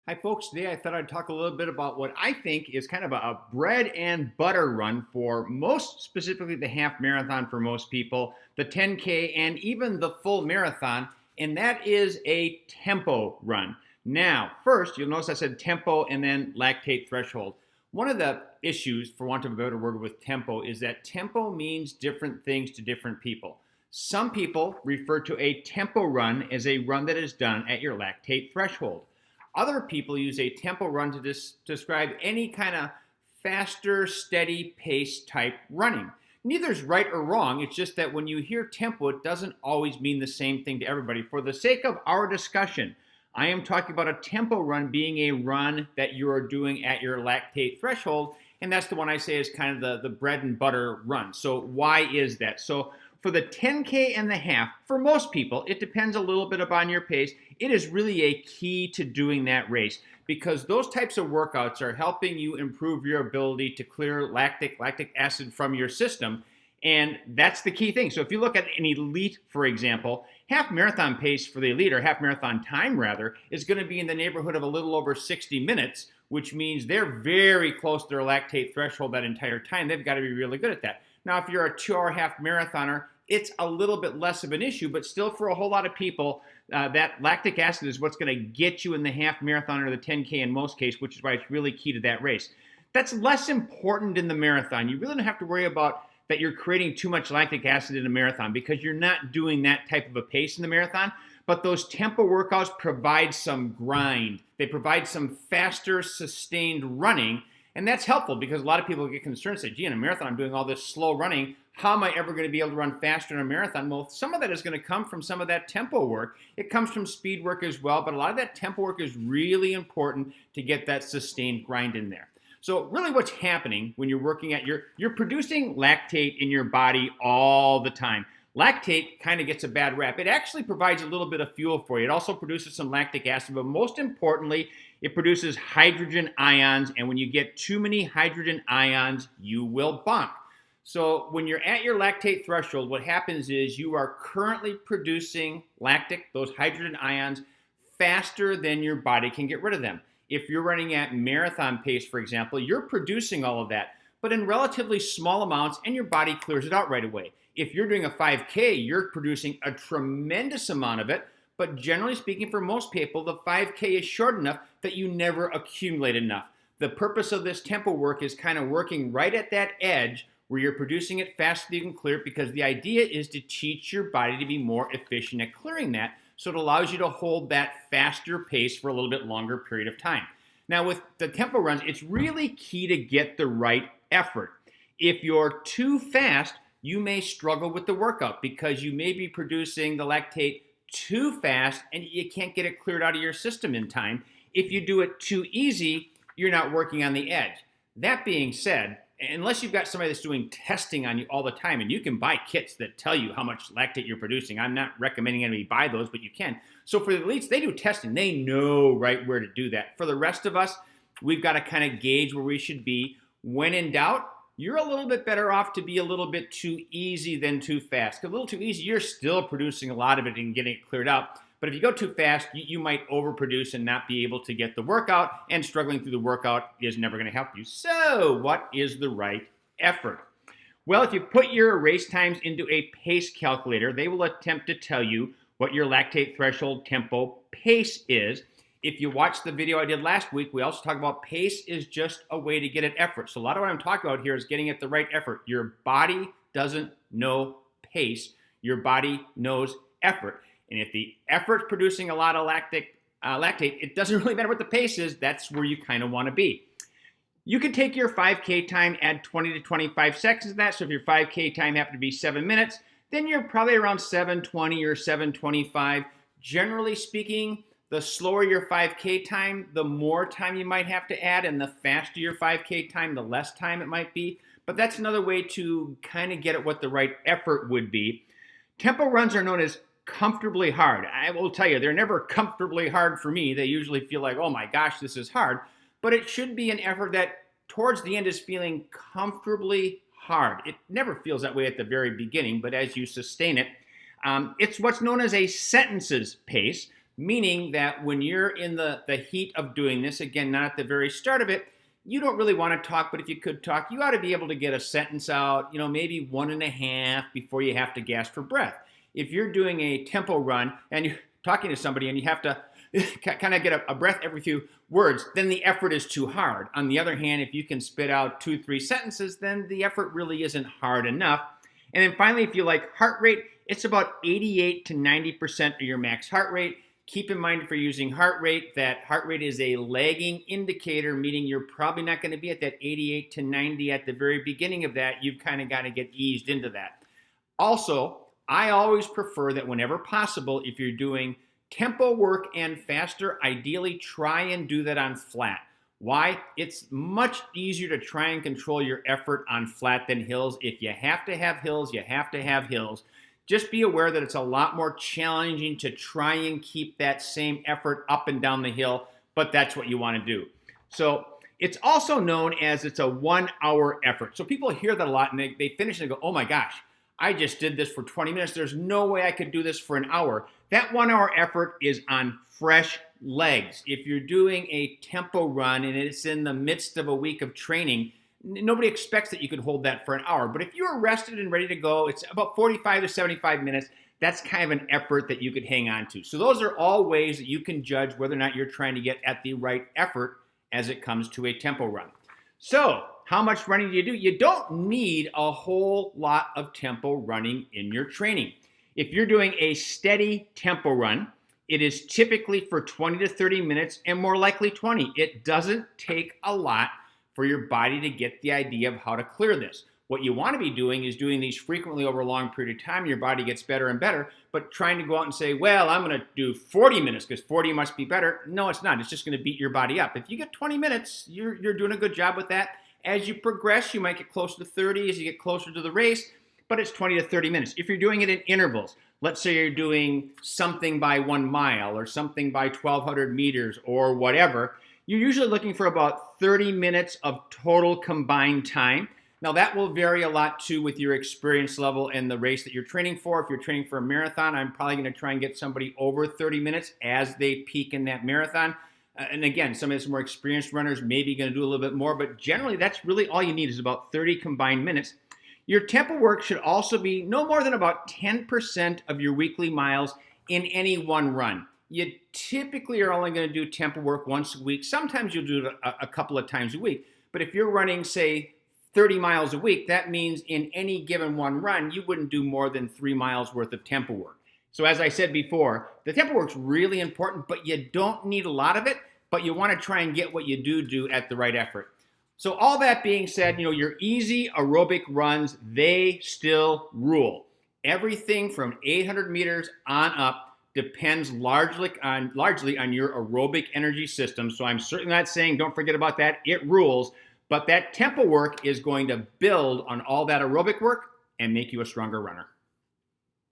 Hi, folks. Today I thought I'd talk a little bit about what I think is kind of a bread and butter run for most, specifically the half marathon for most people, the 10K, and even the full marathon, and that is a tempo run. Now, first, you'll notice I said tempo and then lactate threshold. One of the issues, for want of a better word, with tempo is that tempo means different things to different people. Some people refer to a tempo run as a run that is done at your lactate threshold. Other people use a tempo run to describe any kind of faster, steady pace type running. Neither is right or wrong. It's just that when you hear tempo, it doesn't always mean the same thing to everybody. For the sake of our discussion, I am talking about a tempo run being a run that you are doing at your lactate threshold, and that's the one I say is kind of the bread and butter run. So why is that? So for the 10K and the half, for most people, it depends a little bit upon your pace. It is really a key to doing that race because those types of workouts are helping you improve your ability to clear lactic acid from your system. And that's the key thing. So if you look at an elite, for example, half marathon pace for the elite, or half marathon time rather, is going to be in the neighborhood of a little over 60 minutes, which means they're very close to their lactate threshold that entire time. They've got to be really good at that. Now, if you're a 2-hour half marathoner, it's a little bit less of an issue, but still for a whole lot of people, that lactic acid is what's going to get you in the half marathon or the 10K in most cases, which is why it's really key to that race. That's less important in the marathon. You really don't have to worry about that you're creating too much lactic acid in a marathon because you're not doing that type of a pace in the marathon. But those tempo workouts provide some grind. They provide some faster, sustained running. And that's helpful because a lot of people get concerned and say, gee, in a marathon, I'm doing all this slow running. How am I ever going to be able to run faster in a marathon? Well, some of that is going to come from some of that tempo work. It comes from speed work as well, but a lot of that tempo work is really important to get that sustained grind in there. So really what's happening when you're working at you're producing lactate in your body all the time. Lactate kind of gets a bad rap. It actually provides a little bit of fuel for you. It also produces some lactic acid, but most importantly, it produces hydrogen ions, and when you get too many hydrogen ions, you will bonk. So when you're at your lactate threshold, what happens is you are currently producing those hydrogen ions, faster than your body can get rid of them. If you're running at marathon pace, for example, you're producing all of that, but in relatively small amounts, and your body clears it out right away. If you're doing a 5K, you're producing a tremendous amount of it, but generally speaking, for most people, the 5K is short enough that you never accumulate enough. The purpose of this tempo work is kind of working right at that edge where you're producing it faster than you can clear it, because the idea is to teach your body to be more efficient at clearing that, so it allows you to hold that faster pace for a little bit longer period of time. Now with the tempo runs, it's really key to get the right effort. If you're too fast, you may struggle with the workout because you may be producing the lactate too fast and you can't get it cleared out of your system in time. If you do it too easy, you're not working on the edge. That being said, unless you've got somebody that's doing testing on you all the time, and you can buy kits that tell you how much lactate you're producing. I'm not recommending anybody buy those, but you can. So for the elites, they do testing. They know right where to do that. For the rest of us, we've got to kind of gauge where we should be. When in doubt, you're a little bit better off to be a little bit too easy than too fast. A little too easy, you're still producing a lot of it and getting it cleared out. But if you go too fast, you might overproduce and not be able to get the workout, and struggling through the workout is never going to help you. So what is the right effort? Well, if you put your race times into a pace calculator, they will attempt to tell you what your lactate threshold tempo pace is. If you watched the video I did last week, we also talked about pace is just a way to get at effort. So a lot of what I'm talking about here is getting at the right effort. Your body doesn't know pace. Your body knows effort. And if the effort's producing a lot of lactate, it doesn't really matter what the pace is. That's where you kind of want to be. You can take your 5K time, add 20 to 25 seconds to that. So if your 5K time happened to be 7 minutes, then you're probably around 7:20 or 7:25. Generally speaking, the slower your 5K time, the more time you might have to add, and the faster your 5K time, the less time it might be. But that's another way to kind of get at what the right effort would be. Tempo runs are known as comfortably hard. I will tell you, they're never comfortably hard for me. They usually feel like, oh my gosh, this is hard. But it should be an effort that towards the end is feeling comfortably hard. It never feels that way at the very beginning, but as you sustain it, it's what's known as a sentences pace. meaning that when you're in the heat of doing this, again, not at the very start of it, you don't really want to talk, but if you could talk, you ought to be able to get a sentence out, maybe one and a half before you have to gasp for breath. If you're doing a tempo run and you're talking to somebody and you have to kind of get a breath every few words, then the effort is too hard. On the other hand, if you can spit out 2-3 sentences, then the effort really isn't hard enough. And then finally, if you like heart rate, it's about 88 to 90% of your max heart rate. Keep in mind, if you're using heart rate, that heart rate is a lagging indicator, meaning you're probably not going to be at that 88 to 90 at the very beginning of that. You've kind of got to get eased into that. Also, I always prefer that whenever possible, if you're doing tempo work and faster, ideally try and do that on flat. Why? It's much easier to try and control your effort on flat than hills. If you have to have hills, you have to have hills. Just be aware that it's a lot more challenging to try and keep that same effort up and down the hill, but that's what you want to do. So it's also known as it's a 1 hour effort. So people hear that a lot and they finish and they go, oh my gosh, I just did this for 20 minutes. There's no way I could do this for an hour. That 1 hour effort is on fresh legs. If you're doing a tempo run and it's in the midst of a week of training, nobody expects that you could hold that for an hour. But if you're rested and ready to go, it's about 45 to 75 minutes. That's kind of an effort that you could hang on to. So those are all ways that you can judge whether or not you're trying to get at the right effort as it comes to a tempo run. So how much running do you do? You don't need a whole lot of tempo running in your training. If you're doing a steady tempo run, it is typically for 20 to 30 minutes and more likely 20. It doesn't take a lot for your body to get the idea of how to clear this. What you want to be doing is doing these frequently over a long period of time. Your body gets better and better, but trying to go out and say, well, I'm going to do 40 minutes because 40 must be better. No, it's not. It's just going to beat your body up. If you get 20 minutes, you're doing a good job with that. As you progress, you might get closer to 30 as you get closer to the race, but it's 20 to 30 minutes. If you're doing it in intervals, let's say you're doing something by 1 mile or something by 1,200 meters or whatever, you're usually looking for about 30 minutes of total combined time. Now that will vary a lot too with your experience level and the race that you're training for. If you're training for a marathon, I'm probably going to try and get somebody over 30 minutes as they peak in that marathon. And again, some of these more experienced runners may be going to do a little bit more, but generally that's really all you need is about 30 combined minutes. Your tempo work should also be no more than about 10% of your weekly miles in any one run. You typically are only going to do tempo work once a week. Sometimes you'll do it a couple of times a week. But if you're running, say, 30 miles a week, that means in any given one run, you wouldn't do more than 3 miles worth of tempo work. So as I said before, the tempo work's really important, but you don't need a lot of it, but you want to try and get what you do at the right effort. So all that being said, your easy aerobic runs, they still rule. Everything from 800 meters on up depends largely on your aerobic energy system. So I'm certainly not saying don't forget about that. It rules. But that tempo work is going to build on all that aerobic work and make you a stronger runner.